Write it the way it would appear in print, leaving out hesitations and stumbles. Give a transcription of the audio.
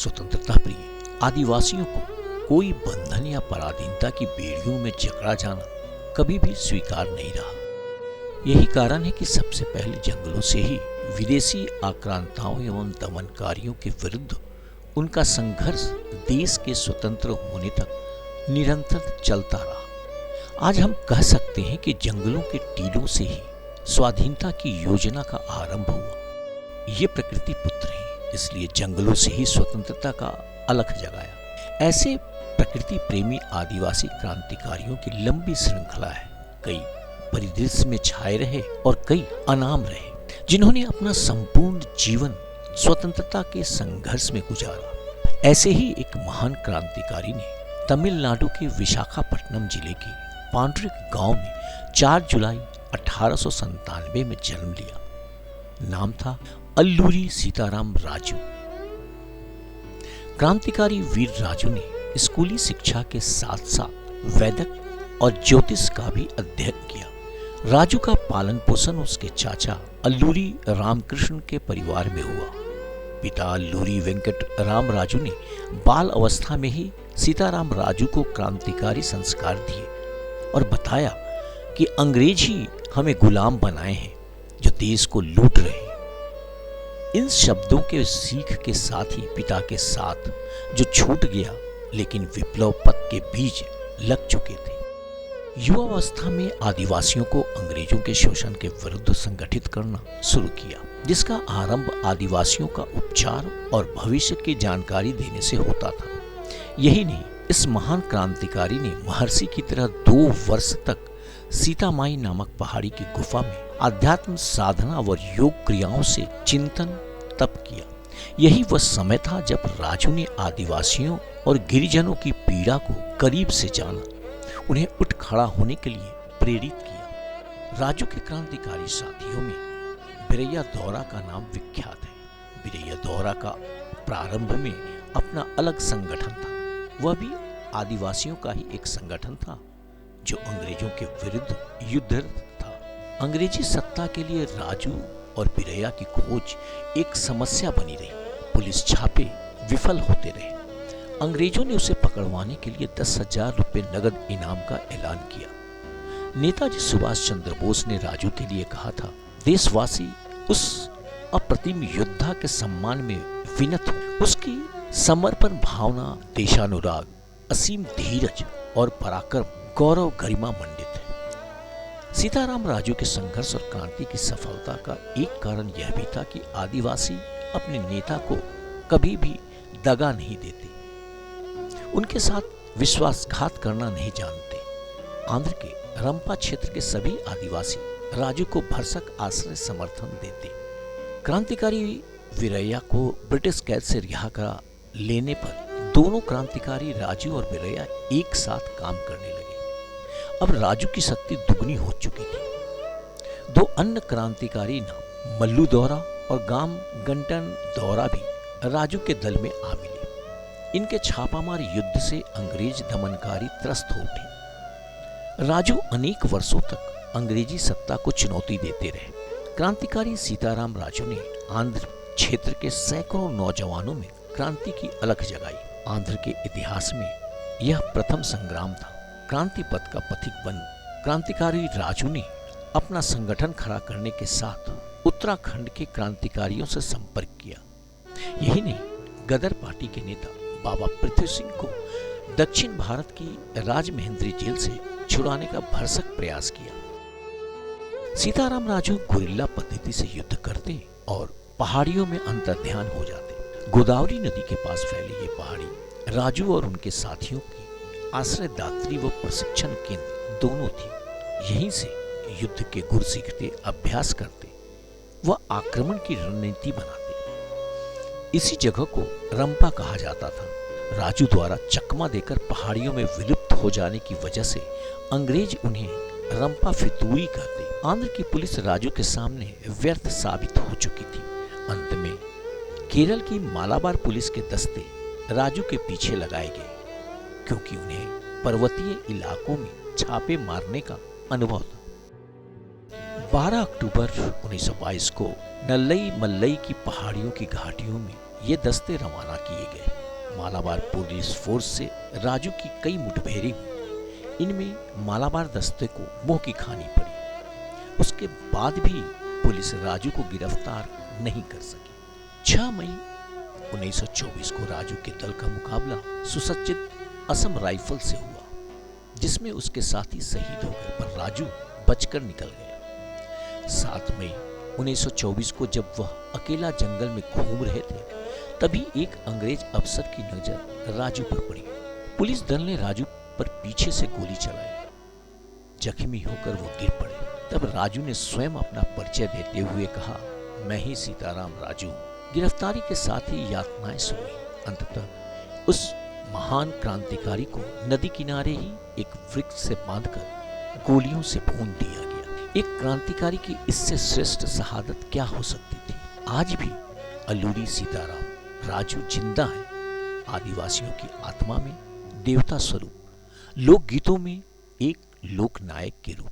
स्वतंत्रता प्रिय आदिवासियों को कोई बंधन या पराधीनता की बेड़ियों में जकड़ा जाना कभी भी स्वीकार नहीं रहा। यही कारण है कि सबसे पहले जंगलों से ही विदेशी आक्रांताओं एवं दमनकारियों के विरुद्ध उनका संघर्ष देश के स्वतंत्र होने तक निरंतर चलता रहा। आज हम कह सकते हैं कि जंगलों के टीलों से ही स्वाधीनता की योजना का आरंभ हुआ। ये प्रकृति पुत्र हैं, इसलिए जंगलों से ही स्वतंत्रता का अलख जगाया। ऐसे प्रकृति प्रेमी आदिवासी क्रांतिकारियों की लंबी श्रृंखला है। कई परिदृश्य में छाए रहे और कई अनाम रहे, जिन्होंने अपना संपूर्ण जीवन स्वतंत्रता के संघर्ष में गुजारा। ऐसे ही एक महान क्रांतिकारी ने तमिलनाडु के विशाखापट्टनम जिले के पांड्रिक गांव में 4 जुलाई 1897 में जन्म लिया। नाम था अल्लूरी सीताराम राजू। क्रांतिकारी वीर राजू ने स्कूली शिक्षा के साथ साथ वैदिक और ज्योतिष का भी अध्ययन किया। राजू का पालन पोषण उसके चाचा अल्लूरी रामकृष्ण के परिवार में हुआ। पिता अल्लूरी वेंकट राम राजू ने बाल अवस्था में ही सीताराम राजू को क्रांतिकारी संस्कार दिए और बताया कि अंग्रेज ही हमें गुलाम बनाए हैं जो देश को लूट रहे हैं। इन शब्दों के सीख के साथ ही पिता के साथ जो छूट गया, लेकिन विप्लव पथ के बीज लग चुके थे। युवावस्था में आदिवासियों को अंग्रेजों के शोषण के विरुद्ध संगठित करना शुरू किया, जिसका आरंभ आदिवासियों का उपचार और भविष्य की जानकारी देने से होता था। यही नहीं, इस महान क्रांतिकारी ने महर्षि की तरह 2 वर्ष तक सीतामाई नामक पहाड़ी की गुफा में आध्यात्म साधना व योग क्रियाओं से चिंतन तप किया। यही वह समय था जब राजू ने आदिवासियों और गिरिजनों की पीड़ा को करीब से जाना, उन्हें उठ खड़ा होने के लिए प्रेरित किया। राजू के क्रांतिकारी साथियों में बिरैया दौरा का नाम विख्यात है। बिरैया दौरा का प्रारंभ में अपना अलग संगठन था। वह भी आदिवासियों का ही एक संगठन था जो अंग्रेजों के विरुद्ध युद्धरत था। अंग्रेजी सत्ता के लिए राजू और बिरैया की खोज एक समस्या बनी रही। पुलिस छापे विफल होते रहे। अंग्रेजों ने उसे पकड़वाने के लिए 10,000 रुपए नगद इनाम का ऐलान किया। नेताजी सुभाष चंद्र बोस ने राजू के लिए कहा था, देशवासी उस अप्रतिम योद्धा के सम्मान में विनत हो। उसकी समर्पण भावना, देशानुराग, असीम धीरज और पराक्रम गौरव गरिमा मंडित है। सीताराम राजू के संघर्ष और क्रांति की सफलता का एक कारण यह भी था कि आदिवासी अपने नेता को कभी भी दगा नहीं देते, उनके साथ विश्वासघात करना नहीं जानते। आंध्र के रंपा क्षेत्र के सभी आदिवासी राजू को भरसक आश्रय समर्थन देते। क्रांतिकारी वीरैया को ब्रिटिश कैद से रिहा करा लेने पर दोनों क्रांतिकारी राजू और वीरैया एक साथ काम करने लगे। अब राजू की शक्ति दुगनी हो चुकी थी। 2 अन्य क्रांतिकारी नाम मल्लू दौरा और गाम गंटन दौरा भी राजू के दल में आ मिले। इनके छापामार युद्ध से अंग्रेज दमनकारी त्रस्त हो उठे। राजू अनेक वर्षों तक अंग्रेजी सत्ता को चुनौती देते रहे। क्रांतिकारी सीताराम राजू ने आंध्र क्षेत्र के सैकड़ों नौजवानों में क्रांति की अलख जगाई। आंध्र के इतिहास में यह प्रथम संग्राम था। क्रांति पथ का पथिक बन क्रांतिकारी राजू ने अपना संगठन खड़ा करने के साथ उत्तराखंड के क्रांतिकारियों से संपर्क किया। यही नहीं, गदर पार्टी के नेता बाबा पृथ्वी सिंह को दक्षिण भारत की राजमहेंद्री जेल से छुड़ाने का भरसक प्रयास किया। सीताराम राजू गुरिल्ला पद्धति से युद्ध करते और पहाड़ियों में अंतर्ध्यान हो जाते। गोदावरी नदी के पास फैली ये पहाड़ी राजू और उनके साथियों की आश्रयदात्री व प्रशिक्षण केंद्र दोनों थी। यहीं से युद्ध के गुर सीखते, अभ्यास करते व आक्रमण की रणनीति बनाते। इसी जगह को रंपा कहा जाता था। राजू द्वारा चकमा देकर पहाड़ियों में विलुप्त हो जाने की वजह से अंग्रेज उन्हें रंपा फितूरी कहते। आंध्र की पुलिस राजू के सामने व्यर्थ साबित हो चुकी थी। अंत में केरल की मालाबार पुलिस के दस्ते राजू के पीछे लगाए गए, क्योंकि उन्हें पर्वतीय इलाकों में छापे मारने का अनुभव था। 12 अक्टूबर 1922 को नल्लई मल्लई की पहाड़ियों की घाटियों में ये दस्ते रवाना किए गए। मालाबार पुलिस फोर्स से राजू की कई मुठभेड़ें हुई। इनमें मालाबार दस्ते को मुंह की खानी पड़ी। उसके बाद भी पुलिस राजू को गिरफ्तार नहीं कर सकी। 6 मई 1924 को राजू के दल का मुकाबला सुसज्जित असम राइफल से हुआ, जिसमें उसके साथी शहीद हो गए, पर राजू बचकर निकल गया। 7 मई 1924 को जब वह अकेला जंगल में घूम रहे थे, तभी एक अंग्रेज अफसर की नजर राजू पर पड़ी। पुलिस दल ने राजू पर पीछे से गोली चलाई। जख्मी होकर वो गिर पड़े। तब राजू ने स्वयं अपना परिचय देते हुए कहा, मैं ही सीताराम राजू हूं। गिरफ्तारी के साथ ही यातनाएं शुरू हुई। अंततः उस महान क्रांतिकारी को नदी किनारे ही एक वृक्ष से बांधकर गोलियों से भून दिया गया। एक क्रांतिकारी की इससे श्रेष्ठ शहादत क्या हो सकती थी। आज भी अल्लूरी सीताराम राजू जिंदा है, आदिवासियों की आत्मा में देवता स्वरूप, लोकगीतों में एक लोकनायक के रूप।